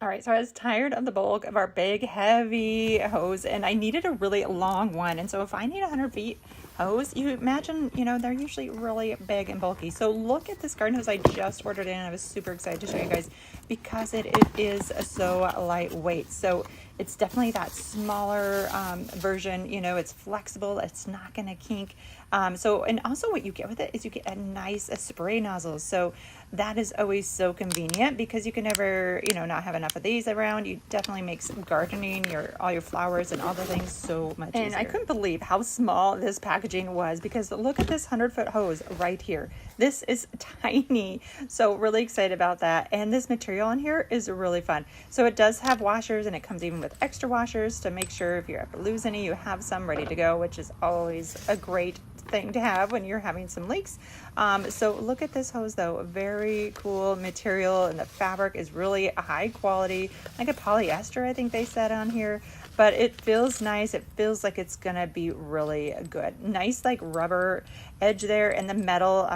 All right, so I was tired of the bulk of our big, heavy hose, and I needed a really long one. And so if I need 100 feet hose, you imagine, they're usually really big and bulky. So look at this garden hose I just ordered in. I was super excited to show you guys because it is so lightweight. So it's definitely that smaller version. It's flexible. It's not going to kink. And also what you get with it is you get a nice spray nozzle. So that is always so convenient because you can never, not have enough of these around. You definitely makes gardening, all your flowers and all the things so much easier. And I couldn't believe how small this packaging was because look at this 100-foot hose right here. This is tiny. So really excited about that. And this material on here is really fun. So it does have washers, and it comes even with extra washers to make sure if you ever lose any, you have some ready to go, which is always a great thing to have when you're having some leaks. So look at this hose though, very cool material, and the fabric is really high quality, like a polyester, I think they said on here, but it feels nice. It feels like it's gonna be really good. Nice like rubber edge there, and the metal,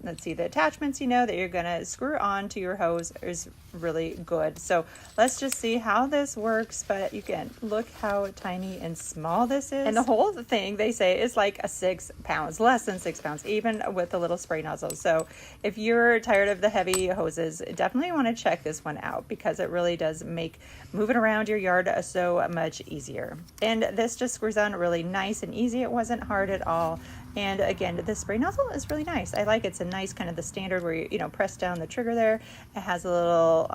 let's see, the attachments, that you're gonna screw on to your hose is really good. So let's just see how this works. But you can look how tiny and small this is, and the whole thing they say is like 6 pounds, less than 6 pounds, even with the little spray nozzle. So if you're tired of the heavy hoses, definitely want to check this one out because it really does make moving around your yard so much easier. And this just screws on really nice and easy. It wasn't hard at all. And again, the spray nozzle is really nice. I like it's a nice kind of the standard where you press down the trigger there. It has a little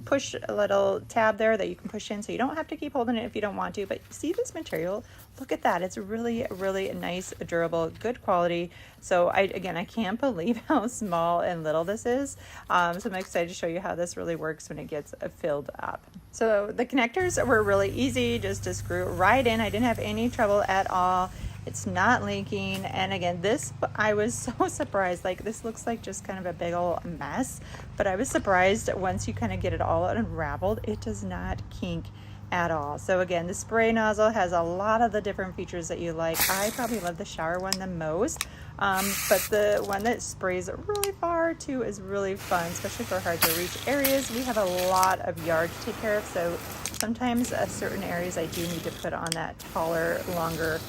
push, a little tab there that you can push in, so you don't have to keep holding it if you don't want to. But see this material? Look at that. It's really, really nice, durable, good quality. So I can't believe how small and little this is. So I'm excited to show you how this really works when it gets filled up. So the connectors were really easy just to screw right in. I didn't have any trouble at all. It's not leaking. And again, this, I was so surprised. Like, this looks like just kind of a big old mess, but I was surprised once you kind of get it all unraveled, it does not kink at all. So again, the spray nozzle has a lot of the different features that you like. I probably love the shower one the most, but the one that sprays really far too is really fun, especially for hard to reach areas. We have a lot of yard to take care of, so sometimes certain areas I do need to put on that taller, longer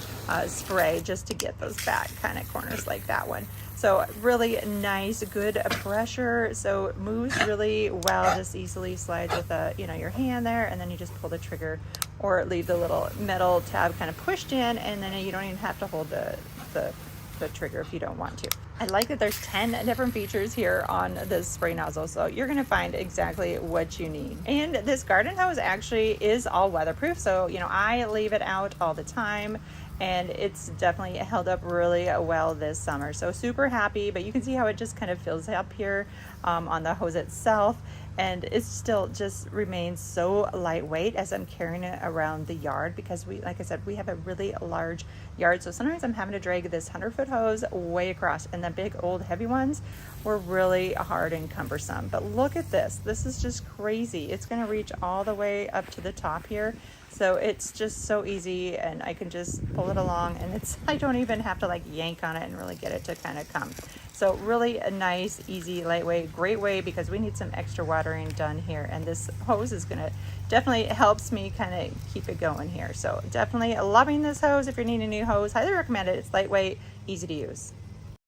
spray just to get those back kind of corners like that one. So really nice, good pressure. So it moves really well, just easily slides with your hand there, and then you just pull the trigger or leave the little metal tab kind of pushed in, and then you don't even have to hold the trigger if you don't want to. I like that there's 10 different features here on this spray nozzle, so you're going to find exactly what you need. And this garden hose actually is all weatherproof, so I leave it out all the time, and it's definitely held up really well this summer. So super happy, but you can see how it just kind of fills up here on the hose itself. And it still just remains so lightweight as I'm carrying it around the yard because like I said, we have a really large yard. So sometimes I'm having to drag this 100-foot hose way across, and the big old heavy ones were really hard and cumbersome. But look at this. This is just crazy. It's going to reach all the way up to the top here. So it's just so easy, and I can just pull it along, and I don't even have to like yank on it and really get it to kind of come. So really a nice, easy, lightweight, great way because we need some extra watering done here. And this hose is gonna definitely helps me kind of keep it going here. So definitely loving this hose. If you're needing a new hose, highly recommend it. It's lightweight, easy to use.